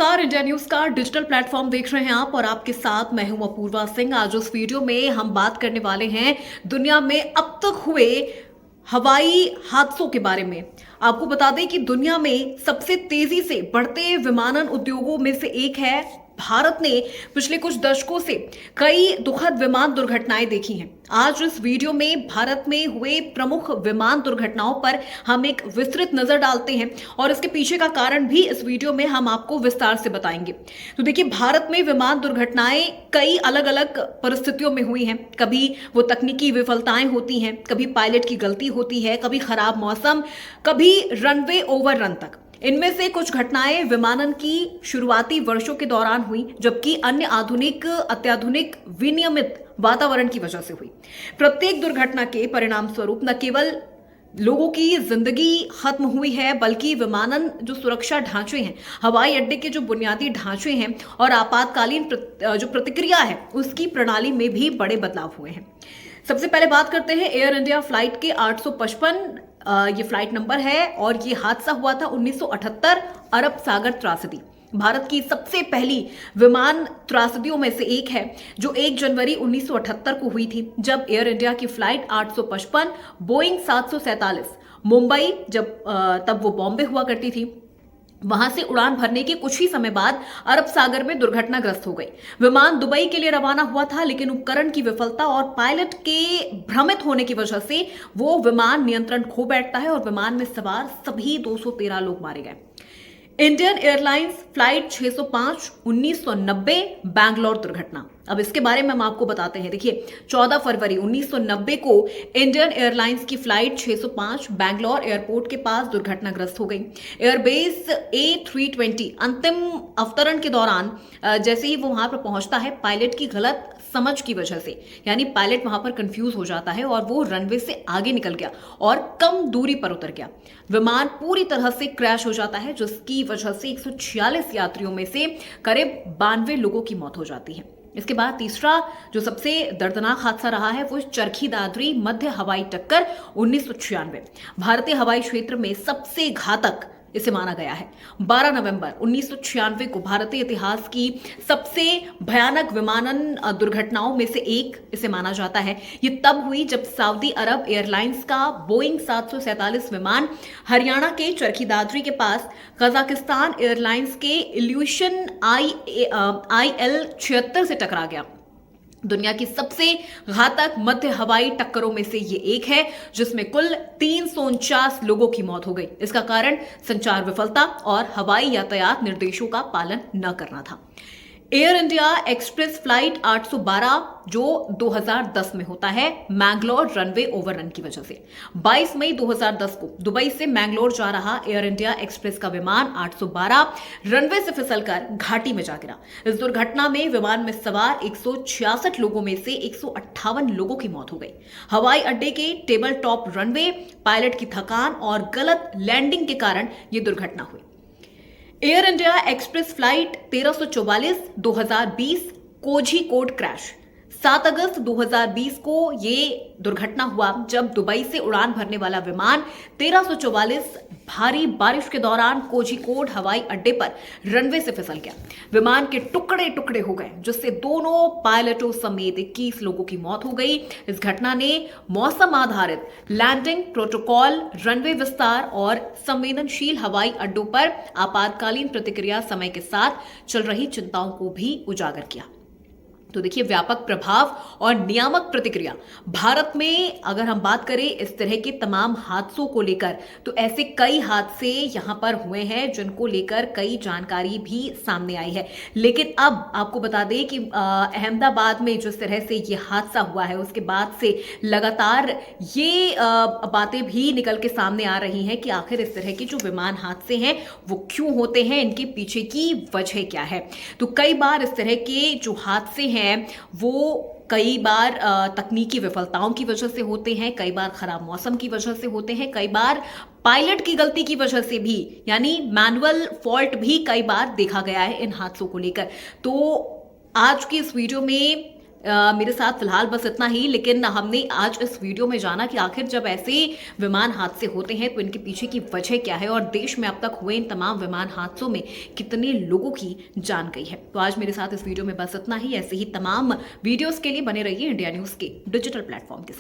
Car India news का digital platform देख रहे हैं आप और आपके साथ मैं हूं अपूर्वा सिंह। आज उस वीडियो में हम बात करने वाले हैं दुनिया में अब तक हुए हवाई हादसों के बारे में। आपको बता दें कि दुनिया में सबसे तेजी से बढ़ते विमानन उद्योगों में से एक है भारत ने पिछले कुछ दशकों से कई दुखद विमान दुर्घटनाएं देखी हैं। आज इस वीडियो में भारत में हुए प्रमुख विमान दुर्घटनाओं पर हम एक विस्तृत नजर डालते हैं और इसके पीछे का कारण भी इस वीडियो में हम आपको विस्तार से बताएंगे। तो देखिए, भारत में विमान दुर्घटनाएं कई अलग अलग परिस्थितियों में हुई हैं। कभी वो तकनीकी विफलताएं होती हैं, कभी पायलट की गलती होती है, कभी खराब मौसम, कभी रनवे ओवररन तक। इनमें से कुछ घटनाएं विमानन की शुरुआती वर्षों के दौरान हुई, जबकि अन्य अत्याधुनिक विनियमित वातावरण की वजह से हुई। प्रत्येक दुर्घटना के परिणाम स्वरूप न केवल लोगों की जिंदगी खत्म हुई है, बल्कि विमानन जो सुरक्षा ढांचे हैं, हवाई अड्डे के जो बुनियादी ढांचे हैं और आपातकालीन जो प्रतिक्रिया है उसकी प्रणाली में भी बड़े बदलाव हुए हैं। सबसे पहले बात करते हैं एयर इंडिया फ्लाइट के 855 ये फ्लाइट नंबर है और ये हादसा हुआ था 1978 अरब सागर त्रासदी। भारत की सबसे पहली विमान त्रासदियों में से एक है जो 1 जनवरी 1978 को हुई थी, जब एयर इंडिया की फ्लाइट 855 बोइंग 747 मुंबई तब वो बॉम्बे हुआ करती थी, वहां से उड़ान भरने के कुछ ही समय बाद अरब सागर में दुर्घटनाग्रस्त हो गई। विमान दुबई के लिए रवाना हुआ था, लेकिन उपकरण की विफलता और पायलट के भ्रमित होने की वजह से वो विमान नियंत्रण खो बैठता है और विमान में सवार सभी 213 लोग मारे गए। इंडियन एयरलाइंस फ्लाइट 605 1990 बैंगलोर दुर्घटना। अब इसके बारे में हम आपको बताते हैं। देखिए, 14 फरवरी 1990 को इंडियन एयरलाइंस की फ्लाइट 605 बैंगलोर एयरपोर्ट के पास दुर्घटनाग्रस्त हो गई। एयरबेस A320 अंतिम अवतरण के दौरान जैसे ही वो वहां पर पहुंचता है, पायलट की गलत समझ की वजह से, यानी पायलट वहां पर कंफ्यूज हो जाता है और वो रनवे से आगे निकल गया और कम दूरी पर उतर गया। विमान पूरी तरह से क्रैश हो जाता है, जिसकी वजह से 146 यात्रियों में से करीब 92 लोगों की मौत हो जाती है। इसके बाद तीसरा जो सबसे दर्दनाक हादसा रहा है वो चरखी दादरी मध्य हवाई टक्कर 1996। भारतीय हवाई क्षेत्र में सबसे घातक इसे माना गया है। 12 नवंबर 1996 को भारतीय इतिहास की सबसे भयानक विमानन दुर्घटनाओं में से एक इसे माना जाता है। ये तब हुई जब सऊदी अरब एयरलाइंस का बोइंग 747 विमान हरियाणा के चरखी दादरी के पास कजाकिस्तान एयरलाइंस के इल्यूशन IL 76 से टकरा गया। दुनिया की सबसे घातक मध्य हवाई टक्करों में से ये एक है, जिसमें कुल 349 लोगों की मौत हो गई। इसका कारण संचार विफलता और हवाई यातायात निर्देशों का पालन न करना था। एयर इंडिया एक्सप्रेस फ्लाइट 812 जो 2010 में होता है मैंगलोर रनवे ओवररन की वजह से। 22 मई 2010 को दुबई से मैंगलोर जा रहा एयर इंडिया एक्सप्रेस का विमान 812 रनवे से फिसलकर घाटी में जा गिरा। इस दुर्घटना में विमान में सवार 166 लोगों में से 158 लोगों की मौत हो गई। हवाई अड्डे के टेबल टॉप रनवे, पायलट की थकान और गलत लैंडिंग के कारण यह दुर्घटना हुई। Air India express flight 1344 2020 Kozhikode crash. 7 अगस्त 2020 को ये दुर्घटना हुआ जब दुबई से उड़ान भरने वाला विमान 1344 भारी बारिश के दौरान कोझीकोड हवाई अड्डे पर रनवे से फिसल गया। विमान के टुकड़े टुकड़े हो गए, जिससे दोनों पायलटों समेत 21 लोगों की मौत हो गई। इस घटना ने मौसम आधारित लैंडिंग प्रोटोकॉल, रनवे विस्तार और संवेदनशील हवाई अड्डों पर आपातकालीन प्रतिक्रिया समय के साथ चल रही चिंताओं को भी उजागर किया। तो देखिए, व्यापक प्रभाव और नियामक प्रतिक्रिया। भारत में अगर हम बात करें इस तरह के तमाम हादसों को लेकर, तो ऐसे कई हादसे यहां पर हुए हैं जिनको लेकर कई जानकारी भी सामने आई है। लेकिन अब आपको बता दें कि अहमदाबाद में जिस तरह से ये हादसा हुआ है, उसके बाद से लगातार ये बातें भी निकल के सामने आ रही हैं कि आखिर इस तरह के जो विमान हादसे हैं वो क्यों होते हैं, इनके पीछे की वजह क्या है। तो कई बार इस तरह के जो हादसे हैं वो कई बार तकनीकी विफलताओं की वजह से होते हैं, कई बार खराब मौसम की वजह से होते हैं, कई बार पायलट की गलती की वजह से भी, यानी मैनुअल फॉल्ट भी कई बार देखा गया है इन हादसों को लेकर। तो आज की इस वीडियो में मेरे साथ फिलहाल बस इतना ही, लेकिन हमने आज इस वीडियो में जाना कि आखिर जब ऐसे विमान हादसे होते हैं तो इनके पीछे की वजह क्या है और देश में अब तक हुए इन तमाम विमान हादसों में कितने लोगों की जान गई है। तो आज मेरे साथ इस वीडियो में बस इतना ही। ऐसे ही तमाम वीडियोस के लिए बने रहिए इंडिया न्यूज के डिजिटल प्लेटफॉर्म के साथ।